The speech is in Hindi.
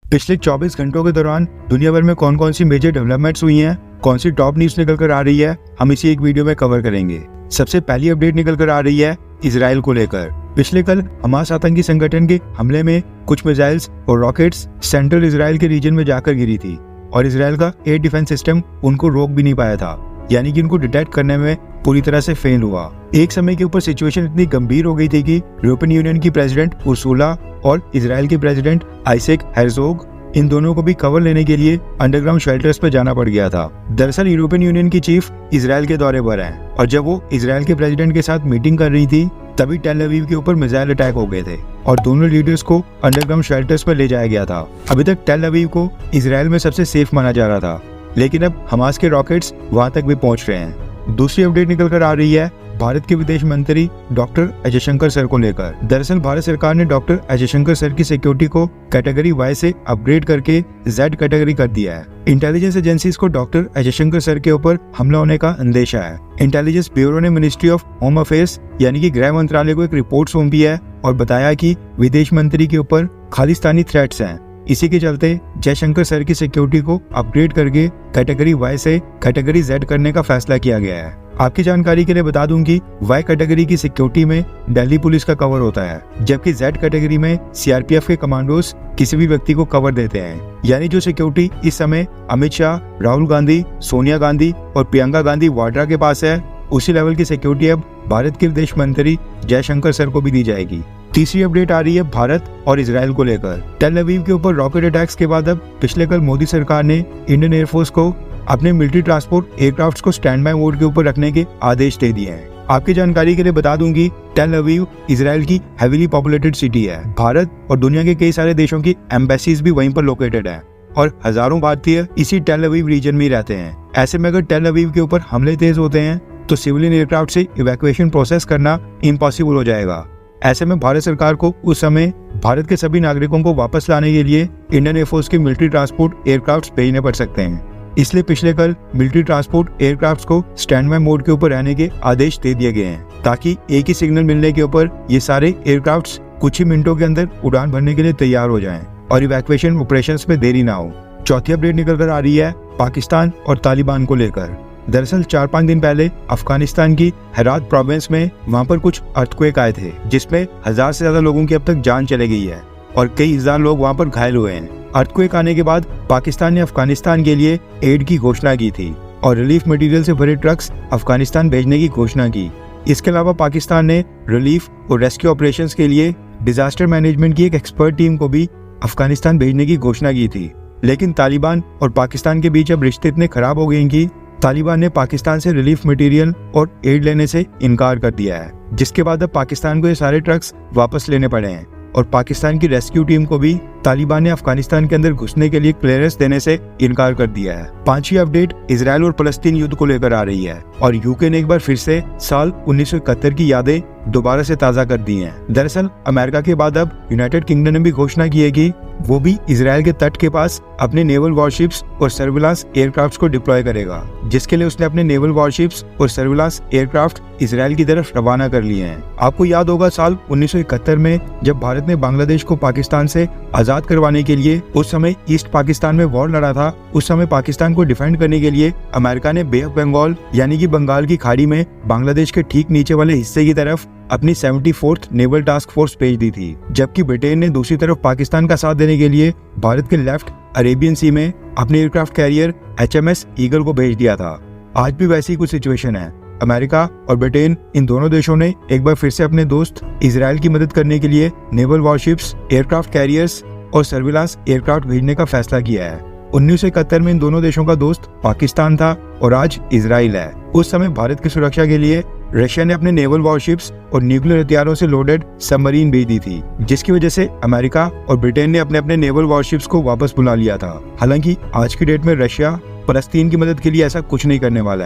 पिछले 24 घंटों के दौरान दुनिया भर में कौन कौन सी मेजर डेवलपमेंट्स हुई हैं, कौन सी टॉप न्यूज निकल कर आ रही है, हम इसी एक वीडियो में कवर करेंगे। सबसे पहली अपडेट निकल कर आ रही है इजराइल को लेकर। पिछले कल हमास आतंकी संगठन के हमले में कुछ मिसाइल्स और रॉकेट्स सेंट्रल इजराइल के रीजन में जाकर गिरी थी और इजराइल का एयर डिफेंस सिस्टम उनको रोक भी नहीं पाया था, यानी कि उनको डिटेक्ट करने में पूरी तरह से फेल हुआ। एक समय के ऊपर सिचुएशन इतनी गंभीर हो गई थी कि यूरोपियन यूनियन की प्रेसिडेंट उर्सुला और इजराइल के प्रेसिडेंट आइसेक हेर्जोग, इन दोनों को भी कवर लेने के लिए अंडरग्राउंड शेल्टर्स पर जाना पड़ गया था। दरअसल यूरोपियन यूनियन की चीफ इजराइल के दौरे पर हैं और जब वो इजराइल के प्रेसिडेंट के साथ मीटिंग कर रही थी तभी टेल अवीव के ऊपर मिसाइल अटैक हो गए थे और दोनों लीडर्स को अंडरग्राउंड शेल्टर्स पर ले जाया गया था। अभी तक टेल अवीव को इजराइल में सबसे सेफ माना जा रहा था, लेकिन अब हमास के रॉकेट्स वहां तक भी पहुंच रहे हैं। दूसरी अपडेट निकल कर आ रही है भारत के विदेश मंत्री डॉक्टर एस जयशंकर सर को लेकर। दरअसल भारत सरकार ने डॉक्टर एस जयशंकर सर की सिक्योरिटी को कैटेगरी वाई से अपग्रेड करके जेड कैटेगरी कर दिया है। इंटेलिजेंस एजेंसीज को डॉक्टर एस जयशंकर सर के ऊपर हमला होने का अंदेशा है। इंटेलिजेंस ब्यूरो ने मिनिस्ट्री ऑफ होम अफेयर्स यानी कि गृह मंत्रालय को एक रिपोर्ट सौंपी है और बताया कि विदेश मंत्री के ऊपर खालिस्तानी थ्रेट्स हैं। इसी के चलते जयशंकर सर की सिक्योरिटी को अपग्रेड करके कैटेगरी वाई से कैटेगरी जेड करने का फैसला किया गया है। आपकी जानकारी के लिए बता दूं कि वाई कैटेगरी की सिक्योरिटी में दिल्ली पुलिस का कवर होता है, जबकि जेड कैटेगरी में सीआरपीएफ के कमांडोज किसी भी व्यक्ति को कवर देते हैं। यानी जो सिक्योरिटी इस समय अमित शाह, राहुल गांधी, सोनिया गांधी और प्रियंका गांधी वाड्रा के पास है, उसी लेवल की सिक्योरिटी अब भारत के विदेश मंत्री जयशंकर सर को भी दी जाएगी। तीसरी अपडेट आ रही है भारत और इजराइल को लेकर। टेल अवीव के ऊपर रॉकेट अटैक्स के बाद अब पिछले कल मोदी सरकार ने इंडियन एयरफोर्स को अपने मिलिट्री ट्रांसपोर्ट एयरक्राफ्ट्स को स्टैंड बाय मोड के ऊपर रखने के आदेश दे दिए हैं। आपकी जानकारी के लिए बता दूं कि टेल अवीव इजराइल की हेवीली पॉपुलेटेड सिटी है। भारत और दुनिया के कई सारे देशों की एम्बेसीज भी वहीं पर लोकेटेड है और हजारों भारतीय इसी टेल अवीव रीजन में रहते हैं। ऐसे में अगर टेल अवीव के ऊपर हमले तेज होते हैं तो सिविलियन एयरक्राफ्ट से इवैक्यूएशन प्रोसेस करना इम्पॉसिबल हो जाएगा। ऐसे में भारत सरकार को उस समय भारत के सभी नागरिकों को वापस लाने के लिए इंडियन एयरफोर्स के मिलिट्री ट्रांसपोर्ट एयरक्राफ्ट भेजने पड़ सकते हैं। इसलिए पिछले कल मिलिट्री ट्रांसपोर्ट एयरक्राफ्ट को स्टैंड बाय मोड के ऊपर रहने के आदेश दे दिए गए हैं, ताकि एक ही सिग्नल मिलने के ऊपर ये सारे एयरक्राफ्ट कुछ ही मिनटों के अंदर उड़ान भरने के लिए तैयार हो जाएं और इवैक्यूएशन ऑपरेशंस में देरी ना हो। चौथी अपडेट निकल कर आ रही है पाकिस्तान और तालिबान को लेकर। दरअसल 4-5 दिन पहले अफगानिस्तान की हेरात प्रोविंस में वहां पर कुछ अर्थक्वेक आए थे, जिसमें 1000 से ज्यादा लोगों की अब तक जान चली गई है और कई हजार लोग वहां पर घायल हुए हैं। अर्थक्वेक आने के बाद पाकिस्तान ने अफगानिस्तान के लिए एड की घोषणा की थी और रिलीफ मटेरियल से भरे ट्रक्स अफगानिस्तान भेजने की घोषणा की। इसके अलावा पाकिस्तान ने रिलीफ और रेस्क्यू ऑपरेशंस के लिए डिजास्टर मैनेजमेंट की एक एक्सपर्ट टीम को भी अफगानिस्तान भेजने की घोषणा की थी। लेकिन तालिबान और पाकिस्तान के बीच अब रिश्ते इतने खराब हो गए कि तालिबान ने पाकिस्तान से रिलीफ मटेरियल और एड लेने से इनकार कर दिया है, जिसके बाद अब पाकिस्तान को ये सारे ट्रक्स वापस लेने पड़े हैं और पाकिस्तान की रेस्क्यू टीम को भी तालिबान ने अफगानिस्तान के अंदर घुसने के लिए क्लियरेंस देने से इनकार कर दिया है। पांचवी अपडेट इजराइल और फलस्तीन युद्ध को लेकर आ रही है और यूके ने एक बार फिर से साल 1971 की यादें दोबारा से ताजा कर दी हैं। दरअसल अमेरिका के बाद अब यूनाइटेड किंगडम ने भी घोषणा की है कि वो भी इजराइल के तट के पास अपने नेवल वॉरशिप्स और सर्विलांस एयरक्राफ्ट को डिप्लॉय करेगा, जिसके लिए उसने अपने नेवल वॉरशिप्स और सर्विलांस एयरक्राफ्ट इजराइल की तरफ रवाना कर लिए हैं। आपको याद होगा साल 1971 में जब भारत ने बांग्लादेश को पाकिस्तान से आजाद करवाने के लिए उस समय ईस्ट पाकिस्तान में वॉर लड़ा था। उस समय पाकिस्तान को डिफेंड करने के लिए अमेरिका ने बे ऑफ बंगाल यानी कि बंगाल की खाड़ी में बांग्लादेश के ठीक नीचे वाले हिस्से की तरफ अपनी 74th नेवल टास्क फोर्स भेज दी थी, जबकि ब्रिटेन ने दूसरी तरफ पाकिस्तान का साथ देने के लिए भारत के लेफ्ट अरेबियन सी में अपने एयरक्राफ्ट कैरियर HMS ईगल को भेज दिया था। आज भी वैसी कुछ सिचुएशन है। अमेरिका और ब्रिटेन इन दोनों देशों ने एक बार फिर से अपने दोस्त इजराइल की मदद करने के लिए नेवल वॉरशिप्स, एयरक्राफ्ट कैरियर्स और सर्विलांस एयरक्राफ्ट भेजने का फैसला किया है। 1971 में इन दोनों देशों का दोस्त पाकिस्तान था और आज इजराइल है। उस समय भारत की सुरक्षा के लिए रशिया ने अपने नेवल वॉरशिप्स और न्यूक्लियर हथियारों से लोडेड सबमरीन भेज दी थी, जिसकी वजह से अमेरिका और ब्रिटेन ने अपने अपने नेवल वॉरशिप्स को वापस बुला लिया था। हालांकि आज की डेट में रशिया फलस्तीन की मदद के लिए ऐसा कुछ नहीं करने वाला है।